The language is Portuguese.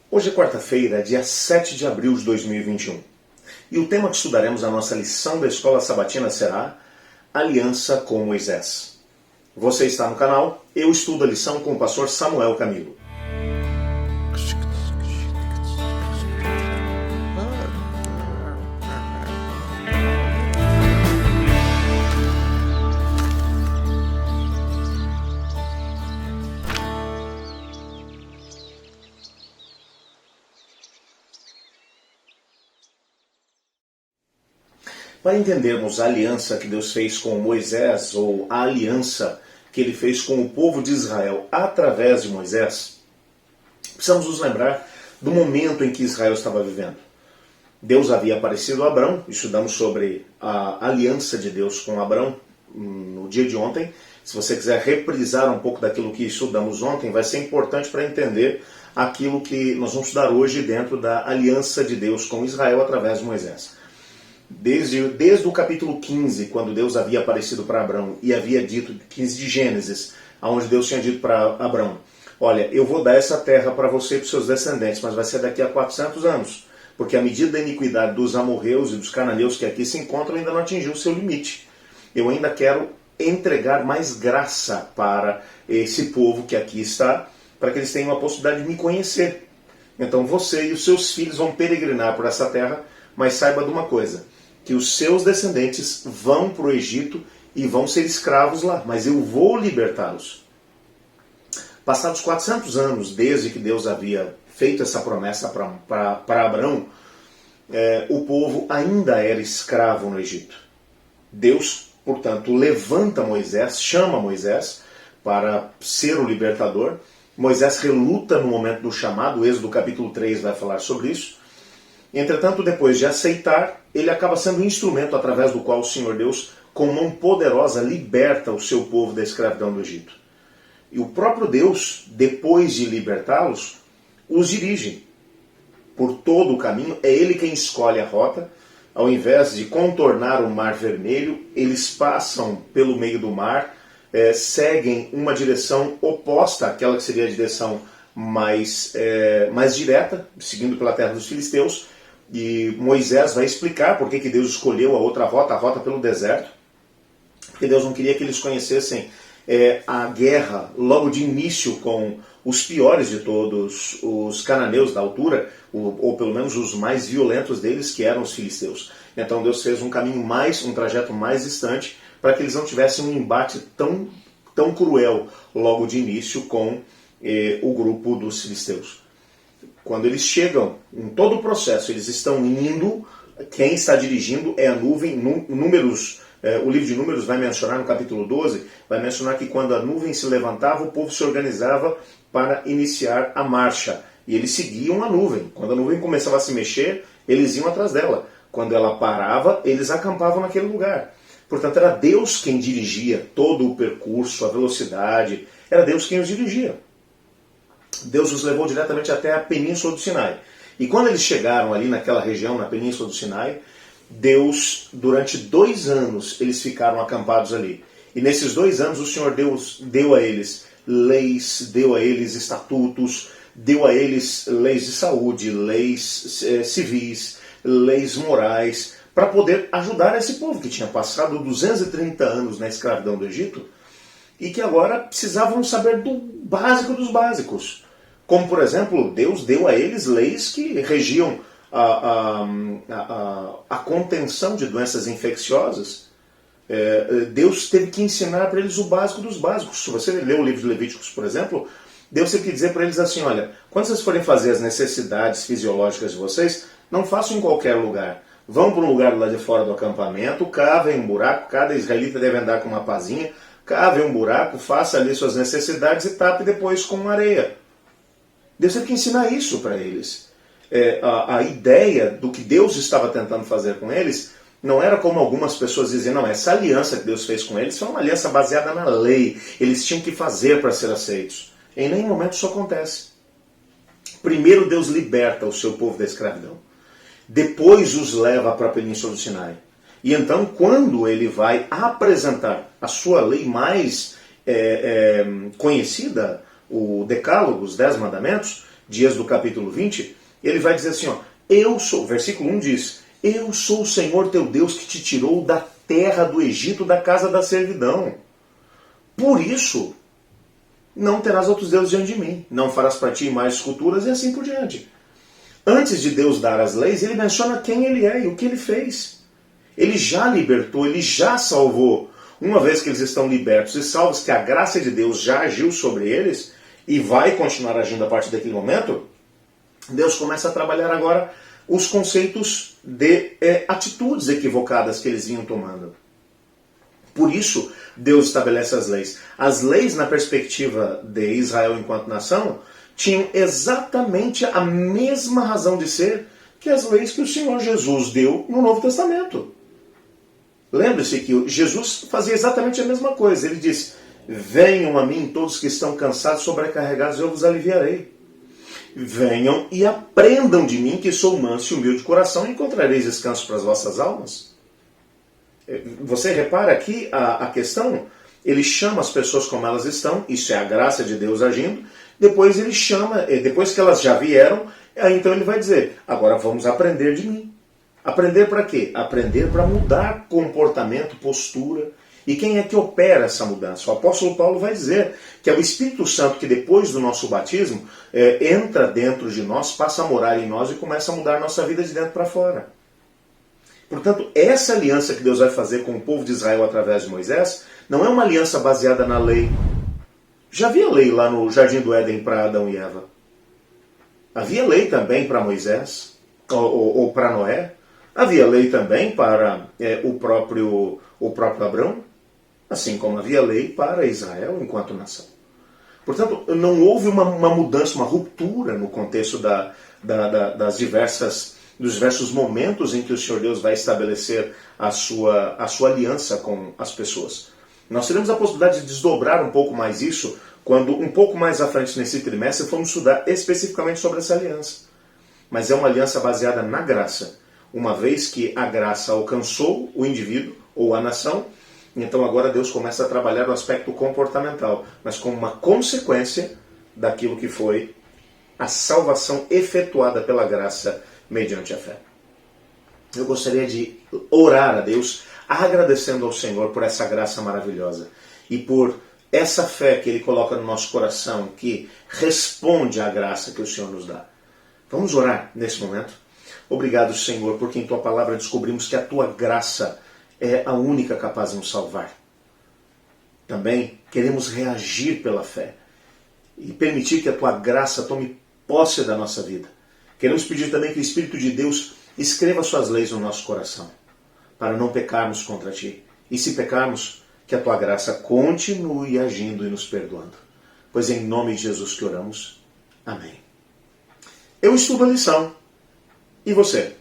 Hoje é quarta-feira, dia 7 de abril de 2021. E o tema que estudaremos na nossa lição da Escola Sabatina será Aliança com Moisés. Você está no canal, eu estudo a lição com o pastor Samuel Camilo. Para entendermos a aliança que Deus fez com Moisés, ou a aliança que ele fez com o povo de Israel através de Moisés, precisamos nos lembrar do momento em que Israel estava vivendo. Deus havia aparecido a Abrão, estudamos sobre a aliança de Deus com Abrão no dia de ontem. Se você quiser reprisar um pouco daquilo que estudamos ontem, vai ser importante para entender aquilo que nós vamos estudar hoje dentro da aliança de Deus com Israel através de Moisés. Desde o capítulo 15, quando Deus havia aparecido para Abrão e havia dito, 15 de Gênesis, onde Deus tinha dito para Abrão, olha, eu vou dar essa terra para você e para os seus descendentes, mas vai ser daqui a 400 anos, porque a medida da iniquidade dos amorreus e dos cananeus que aqui se encontram ainda não atingiu o seu limite. Eu ainda quero entregar mais graça para esse povo que aqui está, para que eles tenham a possibilidade de me conhecer. Então você e os seus filhos vão peregrinar por essa terra, mas saiba de uma coisa, que os seus descendentes vão para o Egito e vão ser escravos lá, mas eu vou libertá-los. Passados 400 anos, desde que Deus havia feito essa promessa para Abrão, o povo ainda era escravo no Egito. Deus, portanto, levanta Moisés, chama Moisés para ser o libertador. Moisés reluta no momento do chamado, o Êxodo capítulo 3 vai falar sobre isso. Entretanto, depois de aceitar, ele acaba sendo um instrumento através do qual o Senhor Deus, com mão poderosa, liberta o seu povo da escravidão do Egito. E o próprio Deus, depois de libertá-los, os dirige por todo o caminho. É ele quem escolhe a rota. Ao invés de contornar o Mar Vermelho, eles passam pelo meio do mar, seguem uma direção oposta àquela que seria a direção mais direta, seguindo pela terra dos filisteus. E Moisés vai explicar por que Deus escolheu a outra rota, a rota pelo deserto, porque Deus não queria que eles conhecessem a guerra logo de início com os piores de todos os cananeus da altura, ou pelo menos os mais violentos deles, que eram os filisteus. Então Deus fez um trajeto mais distante, para que eles não tivessem um embate tão cruel logo de início com o grupo dos filisteus. Quando eles chegam, em todo o processo, eles estão indo, quem está dirigindo é a nuvem. O livro de Números vai mencionar, no capítulo 12, vai mencionar que quando a nuvem se levantava, o povo se organizava para iniciar a marcha. E eles seguiam a nuvem. Quando a nuvem começava a se mexer, eles iam atrás dela. Quando ela parava, eles acampavam naquele lugar. Portanto, era Deus quem dirigia todo o percurso, a velocidade, era Deus quem os dirigia. Deus os levou diretamente até a Península do Sinai. E quando eles chegaram ali naquela região, na Península do Sinai, Deus, durante 2 anos, eles ficaram acampados ali. E nesses 2 anos, o Senhor Deus deu a eles leis, deu a eles estatutos, deu a eles leis de saúde, leis civis, leis morais, para poder ajudar esse povo que tinha passado 230 anos na escravidão do Egito e que agora precisavam saber do básico dos básicos. Como, por exemplo, Deus deu a eles leis que regiam a contenção de doenças infecciosas. Deus teve que ensinar para eles o básico dos básicos. Se você ler o livro de Levíticos, por exemplo, Deus teve que dizer para eles assim, olha, quando vocês forem fazer as necessidades fisiológicas de vocês, não façam em qualquer lugar. Vão para um lugar lá de fora do acampamento, cavem um buraco, cada israelita deve andar com uma pazinha, cavem um buraco, faça ali suas necessidades e tape depois com areia. Deus teve que ensinar isso para eles. A ideia do que Deus estava tentando fazer com eles não era como algumas pessoas dizem, não, essa aliança que Deus fez com eles foi uma aliança baseada na lei, eles tinham que fazer para ser aceitos. Em nenhum momento isso acontece. Primeiro Deus liberta o seu povo da escravidão, depois os leva para a Península do Sinai. E então, quando ele vai apresentar a sua lei mais conhecida, o Decálogo, os 10 mandamentos, de Êxodo capítulo 20, ele vai dizer assim, ó, eu sou, versículo 1 diz, eu sou o Senhor teu Deus que te tirou da terra do Egito, da casa da servidão. Por isso, não terás outros deuses diante de mim, não farás para ti mais esculturas e assim por diante. Antes de Deus dar as leis, ele menciona quem ele é e o que ele fez. Ele já libertou, ele já salvou. Uma vez que eles estão libertos e salvos, que a graça de Deus já agiu sobre eles e vai continuar agindo a partir daquele momento, Deus começa a trabalhar agora os conceitos de atitudes equivocadas que eles vinham tomando. Por isso, Deus estabelece as leis. As leis, na perspectiva de Israel enquanto nação, tinham exatamente a mesma razão de ser que as leis que o Senhor Jesus deu no Novo Testamento. Lembre-se que Jesus fazia exatamente a mesma coisa. Ele disse, venham a mim todos que estão cansados, sobrecarregados, eu vos aliviarei. Venham e aprendam de mim, que sou manso e humilde de coração, e encontrareis descanso para as vossas almas. Você repara aqui a questão? Ele chama as pessoas como elas estão, isso é a graça de Deus agindo. Depois ele chama, depois que elas já vieram, então ele vai dizer, agora vamos aprender de mim. Aprender para quê? Aprender para mudar comportamento, postura. E quem é que opera essa mudança? O apóstolo Paulo vai dizer que é o Espírito Santo que depois do nosso batismo entra dentro de nós, passa a morar em nós e começa a mudar a nossa vida de dentro para fora. Portanto, essa aliança que Deus vai fazer com o povo de Israel através de Moisés não é uma aliança baseada na lei. Já havia lei lá no Jardim do Éden para Adão e Eva. Havia lei também para Moisés ou para Noé. Havia lei também para o próprio Abrão, assim como havia lei para Israel enquanto nação. Portanto, não houve uma mudança, uma ruptura no contexto dos diversos momentos em que o Senhor Deus vai estabelecer a sua aliança com as pessoas. Nós teremos a possibilidade de desdobrar um pouco mais isso quando, um pouco mais à frente nesse trimestre, formos estudar especificamente sobre essa aliança. Mas é uma aliança baseada na graça. Uma vez que a graça alcançou o indivíduo ou a nação, então agora Deus começa a trabalhar no aspecto comportamental, mas como uma consequência daquilo que foi a salvação efetuada pela graça mediante a fé. Eu gostaria de orar a Deus, agradecendo ao Senhor por essa graça maravilhosa e por essa fé que Ele coloca no nosso coração, que responde à graça que o Senhor nos dá. Vamos orar nesse momento? Obrigado, Senhor, porque em Tua palavra descobrimos que a Tua graça é a única capaz de nos salvar. Também queremos reagir pela fé e permitir que a Tua graça tome posse da nossa vida. Queremos pedir também que o Espírito de Deus escreva Suas leis no nosso coração, para não pecarmos contra Ti. E se pecarmos, que a Tua graça continue agindo e nos perdoando. Pois é em nome de Jesus que oramos. Amém. Eu estudo a lição. E você?